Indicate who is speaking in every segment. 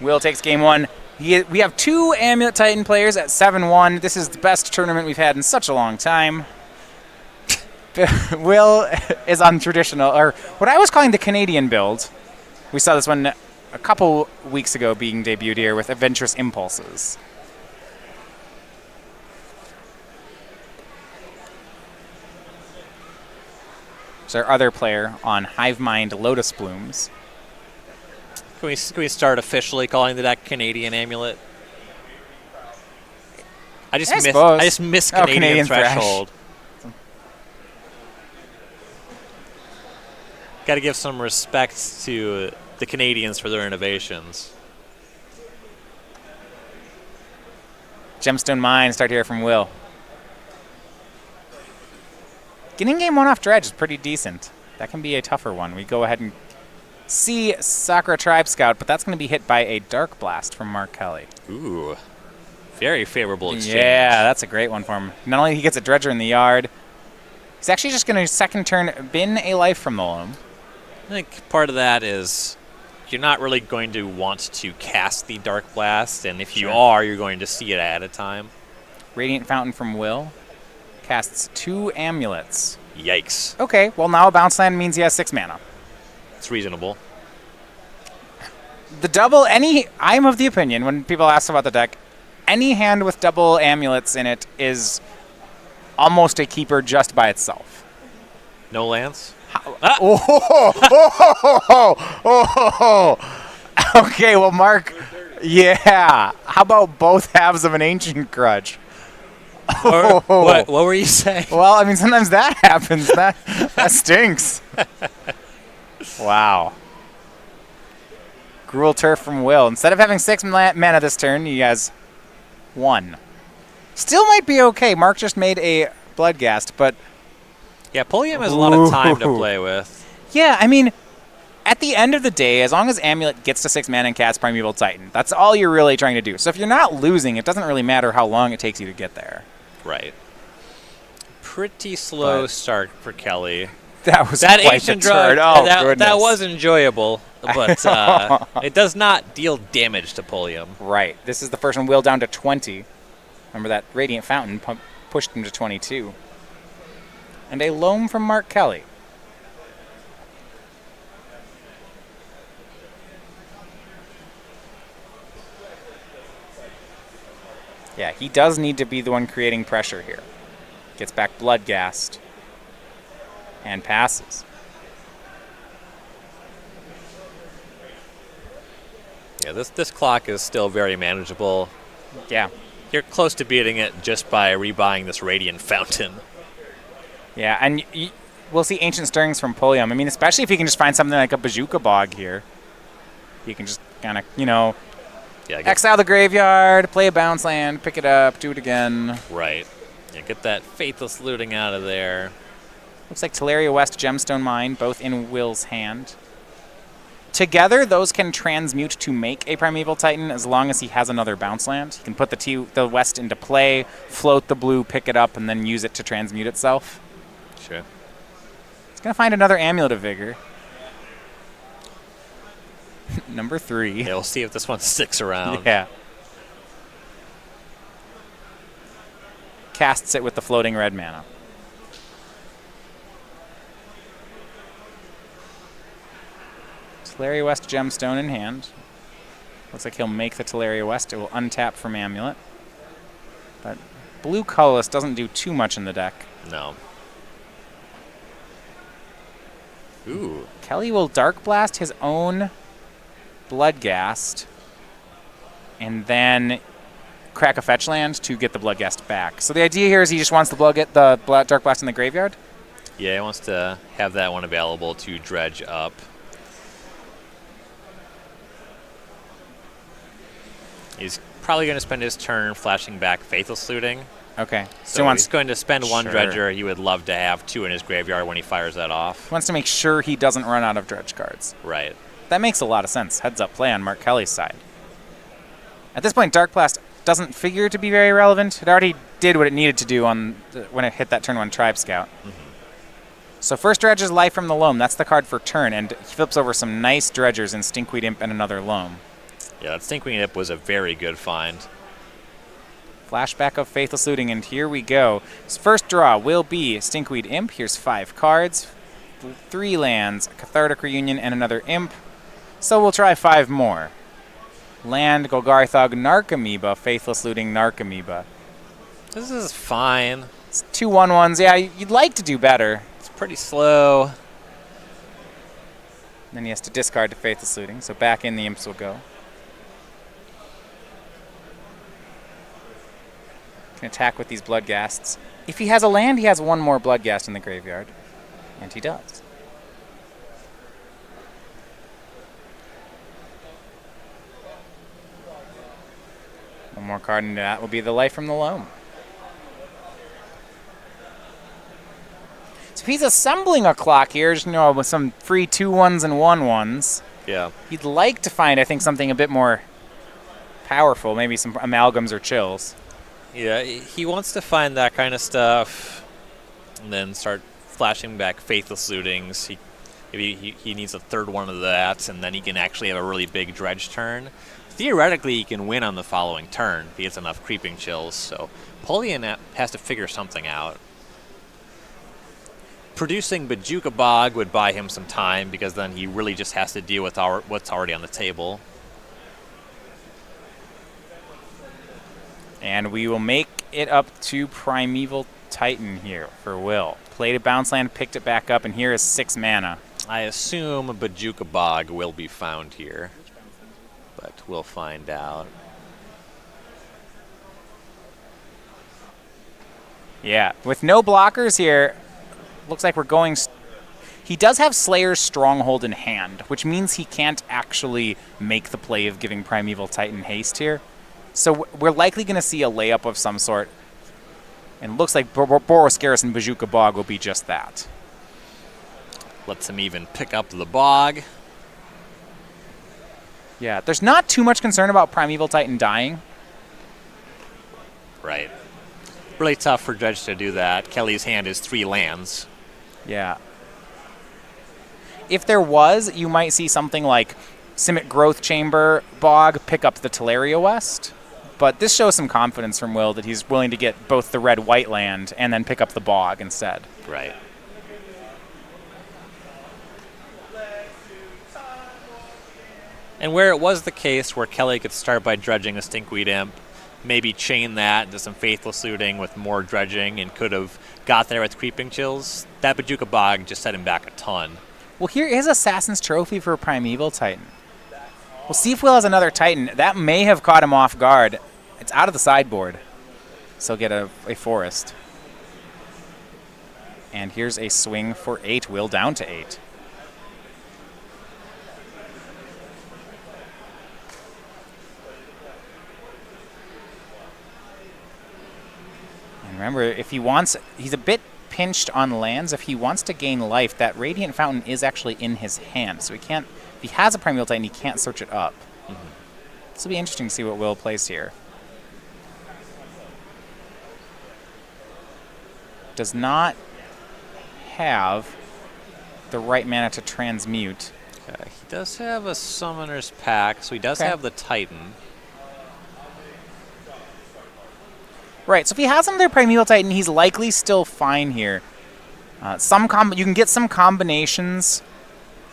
Speaker 1: Will takes game one. We have 2 Amulet Titan players at 7-1. This is the best tournament we've had in such a long time. Will is on traditional, or what I was calling the Canadian build. We saw this one a couple weeks ago being debuted here with Adventurous Impulses. There's our other player on Hivemind Lotus Blooms.
Speaker 2: Can we start officially calling the deck Canadian Amulet? I just miss Canadian Threshold. Got to give some respect to the Canadians for their innovations.
Speaker 1: Gemstone Mine, start here from Will. Getting game one off Dredge is pretty decent. That can be a tougher one. We go ahead and see Sakura Tribe Scout, but that's going to be hit by a Dark Blast from Mark Kelly.
Speaker 2: Ooh, very favorable exchange.
Speaker 1: Yeah, that's a great one for him. Not only he gets a Dredger in the yard, he's actually just going to second turn bin a life from the loam.
Speaker 2: I think part of that is you're not really going to want to cast the Dark Blast, and if you are, you're going to see it at a time.
Speaker 1: Radiant Fountain from Will casts 2 amulets.
Speaker 2: Yikes.
Speaker 1: Okay, well now a bounce land means he has 6 mana.
Speaker 2: It's reasonable.
Speaker 1: The double, I'm of the opinion, when people ask about the deck, any hand with double amulets in it is almost a keeper just by itself.
Speaker 2: No lands?
Speaker 1: Okay, well, Mark, yeah. How about both halves of an Ancient Grudge?
Speaker 2: What were you saying?
Speaker 1: Well, I mean, sometimes that happens. That stinks. Wow. Gruul Turf from Will. Instead of having 6 mana this turn, he has 1. Still might be okay. Mark just made a Bloodghast, but...
Speaker 2: Yeah, Pulliam has a lot of time to play with.
Speaker 1: Yeah, I mean, at the end of the day, as long as Amulet gets to 6 mana and casts Primeval Titan, that's all you're really trying to do. So if you're not losing, it doesn't really matter how long it takes you to get there.
Speaker 2: Right. Pretty slow start for Kelly.
Speaker 1: That was
Speaker 2: that
Speaker 1: quite
Speaker 2: ancient
Speaker 1: the turn.
Speaker 2: drug.
Speaker 1: Oh,
Speaker 2: that was enjoyable, but it does not deal damage to Pulliam.
Speaker 1: Right. This is the first one. Will down to 20. Remember that Radiant Fountain pushed him to 22. And a loam from Mark Kelly. Yeah, he does need to be the one creating pressure here. Gets back Bloodghast. And passes.
Speaker 2: Yeah, this clock is still very manageable.
Speaker 1: Yeah.
Speaker 2: You're close to beating it just by rebuying this Radiant Fountain.
Speaker 1: Yeah, and we'll see Ancient Stirrings from Pulliam. I mean, especially if you can just find something like a Bazooka Bog here. You can just kind of, exile the graveyard, play a bounce land, pick it up, do it again.
Speaker 2: Right. Yeah, get that Faithless Looting out of there.
Speaker 1: Looks like Teleria West, Gemstone Mine, both in Will's hand. Together, those can transmute to make a Primeval Titan as long as he has another bounce land. He can put the West into play, float the blue, pick it up, and then use it to transmute itself.
Speaker 2: Sure.
Speaker 1: He's going to find another Amulet of Vigor. Number 3.
Speaker 2: Yeah, we'll see if this one sticks around.
Speaker 1: Yeah. Casts it with the floating red mana. Teleria West Gemstone in hand. Looks like he'll make the Teleria West. It will untap from Amulet. But blue colorless doesn't do too much in the deck.
Speaker 2: No. Ooh.
Speaker 1: Kelly will Dark Blast his own Bloodghast and then crack a fetch land to get the Bloodghast back. So the idea here is he just wants the Dark Blast in the graveyard?
Speaker 2: Yeah, he wants to have that one available to dredge up. He's probably going to spend his turn flashing back Faithless Looting.
Speaker 1: Okay.
Speaker 2: So he's going to spend 1 dredger. He would love to have 2 in his graveyard when he fires that off.
Speaker 1: He wants to make sure he doesn't run out of dredge cards.
Speaker 2: Right.
Speaker 1: That makes a lot of sense. Heads up play on Mark Kelly's side. At this point, Dark Blast doesn't figure to be very relevant. It already did what it needed to do when it hit that turn 1 Tribe Scout. Mm-hmm. So first dredge is Life from the Loam. That's the card for turn, and he flips over some nice dredgers in Stinkweed Imp and another Loam.
Speaker 2: Yeah, that Stinkwing Imp was a very good find.
Speaker 1: Flashback of Faithless Looting, and here we go. His first draw will be Stinkweed Imp. Here's 5 cards, 3 lands, a Cathartic Reunion, and another Imp. So we'll try 5 more. Land, Golgarthog, Narcomoeba, Faithless Looting, Narcomoeba.
Speaker 2: This is fine.
Speaker 1: It's 2 1/1s. Yeah, you'd like to do better.
Speaker 2: It's pretty slow.
Speaker 1: Then he has to discard to Faithless Looting, so back in the Imps will go. Can attack with these Bloodghasts. If he has a land, he has 1 more Bloodghast in the graveyard. And he does. One more card into that will be the Life from the Loam. So if he's assembling a clock here, just, with some free 2/1s and 1/1s.
Speaker 2: Yeah.
Speaker 1: He'd like to find, I think, something a bit more powerful, maybe some amalgams or chills.
Speaker 2: Yeah, he wants to find that kind of stuff and then start flashing back Faithless Lootings. He needs a 3rd one of that, and then he can actually have a really big dredge turn. Theoretically, he can win on the following turn if he gets enough Creeping Chills, so Pulliam has to figure something out. Producing Bojuka Bog would buy him some time, because then he really just has to deal with what's already on the table.
Speaker 1: And we will make it up to Primeval Titan here for Will. Played a bounce land, picked it back up, and here is 6 mana.
Speaker 2: I assume Bojuka Bog will be found here, but we'll find out.
Speaker 1: Yeah, with no blockers here, looks like we're going... He does have Slayer's Stronghold in hand, which means he can't actually make the play of giving Primeval Titan haste here. So we're likely going to see a layup of some sort. And it looks like Boros Garrison Bojuka Bog will be just that.
Speaker 2: Lets him even pick up the Bog.
Speaker 1: Yeah, there's not too much concern about Primeval Titan dying.
Speaker 2: Right. Really tough for Dredge to do that. Kelly's hand is 3 lands.
Speaker 1: Yeah. If there was, you might see something like Simic Growth Chamber Bog pick up the Teleria West. But this shows some confidence from Will that he's willing to get both the red-white land and then pick up the Bog instead.
Speaker 2: Right. And where it was the case where Kelly could start by dredging a Stinkweed Imp, maybe chain that into some Faithless Looting with more dredging, and could have got there with Creeping Chills, that Bojuka Bog just set him back a ton.
Speaker 1: Well, here is Assassin's Trophy for Primeval Titan. We'll see if Will has another Titan. That may have caught him off guard. It's out of the sideboard, so he'll get a forest. And here's a swing for 8. Will down to 8. And remember, if he wants, he's a bit pinched on lands. If he wants to gain life, that Radiant Fountain is actually in his hand, so he can't. If he has a Primeval Titan, he can't search it up. This will be interesting to see what Will plays here. Does not have the right mana to transmute.
Speaker 2: He does have a Summoner's Pack, so he does have the Titan.
Speaker 1: Right, so if he has another Primeval Titan, he's likely still fine here. You can get some combinations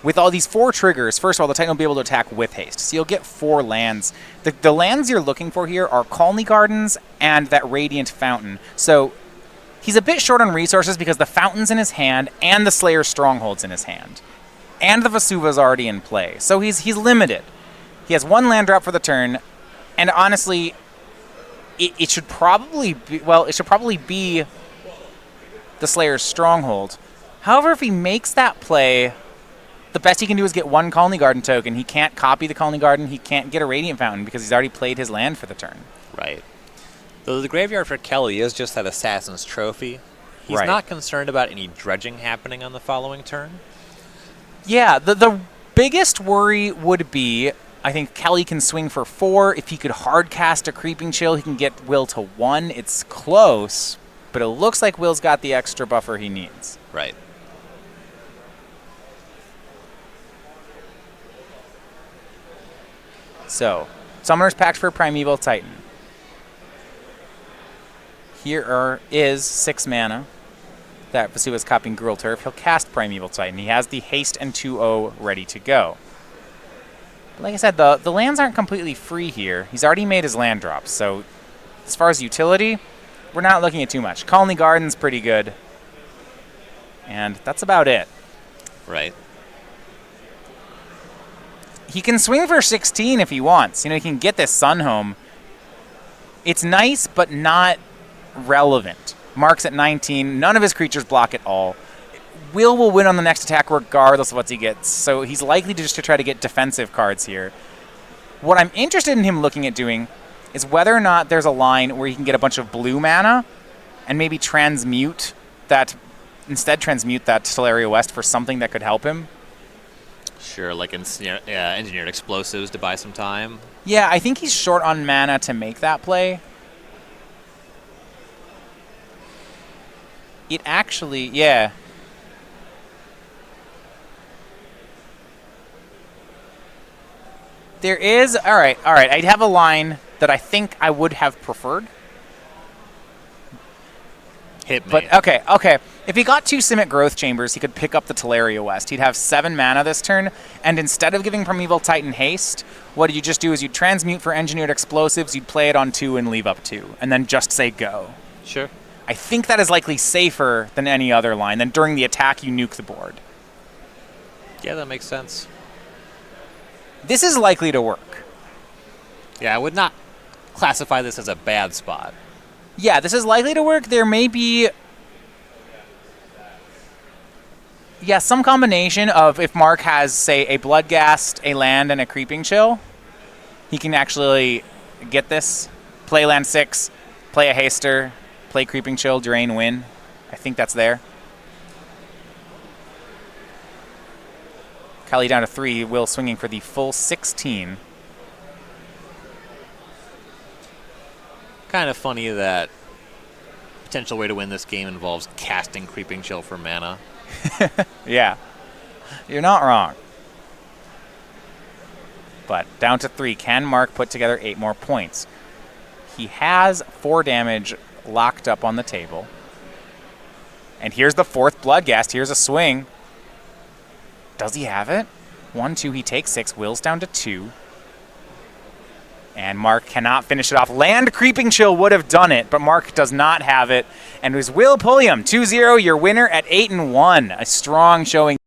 Speaker 1: with all these 4 triggers. First of all, the Titan will be able to attack with haste, so you'll get 4 lands. The lands you're looking for here are Colony Gardens and that Radiant Fountain. So he's a bit short on resources because the Fountain's in his hand and the Slayer's Stronghold's in his hand. And the Vesuva's already in play. So he's limited. He has 1 land drop for the turn, and honestly, it should probably be, well, it should probably be the Slayer's Stronghold. However, if he makes that play, the best he can do is get 1 Colony Garden token. He can't copy the Colony Garden. He can't get a Radiant Fountain because he's already played his land for the turn.
Speaker 2: Right. Though the graveyard for Kelly is just that Assassin's Trophy, he's
Speaker 1: Right.
Speaker 2: not concerned about any dredging happening on the following turn.
Speaker 1: Yeah, the biggest worry would be, I think Kelly can swing for 4. If he could hard cast a Creeping Chill, he can get Will to 1. It's close, but it looks like Will's got the extra buffer he needs.
Speaker 2: Right.
Speaker 1: So, Summoner's Pact for Primeval Titan. Here is 6 mana. That Vasuva's copying Gruul Turf. He'll cast Primeval Titan. He has the haste and 2/0 ready to go. But like I said, the lands aren't completely free here. He's already made his land drops, so as far as utility, we're not looking at too much. Colony Garden's pretty good. And that's about it.
Speaker 2: Right.
Speaker 1: He can swing for 16 if he wants. You know, he can get this Sun home. It's nice, but not relevant. Mark's at 19. None of his creatures block at all. Will win on the next attack regardless of what he gets. So he's likely to just try to get defensive cards here. What I'm interested in him looking at doing is whether or not there's a line where he can get a bunch of blue mana and maybe transmute that Teleria West for something that could help him.
Speaker 2: Sure, like engineered explosives to buy some time.
Speaker 1: Yeah, I think he's short on mana to make that play. It actually, yeah. There is, all right. I'd have a line that I think I would have preferred.
Speaker 2: Hit me.
Speaker 1: But okay. If he got 2 Simic Growth Chambers, he could pick up the Teleria West. He'd have 7 mana this turn, and instead of giving Primeval Titan haste, what you just do is you'd transmute for Engineered Explosives, you'd play it on 2 and leave up 2, and then just say go.
Speaker 2: Sure.
Speaker 1: I think that is likely safer than any other line. Then during the attack, you nuke the board.
Speaker 2: Yeah, that makes sense.
Speaker 1: This is likely to work.
Speaker 2: Yeah, I would not classify this as a bad spot.
Speaker 1: Yeah, this is likely to work. There may be... Yeah, some combination of if Mark has, say, a Bloodghast, a land, and a Creeping Chill, he can actually get this, play land 6, play a Haster, play Creeping Chill, drain, win. I think that's there. Kali down to 3, Will swinging for the full 16.
Speaker 2: Kind of funny that potential way to win this game involves casting Creeping Chill for mana.
Speaker 1: Yeah, you're not wrong. But down to 3. Can Mark put together 8 more points? He has 4 damage locked up on the table. And here's the 4th Bloodghast. Here's a swing. Does he have it? 1, 2, he takes 6. Will's down to 2. And Mark cannot finish it off. Land Creeping Chill would have done it, but Mark does not have it. And it was Will Pulliam, 2-0, your winner at 8-1. A strong showing.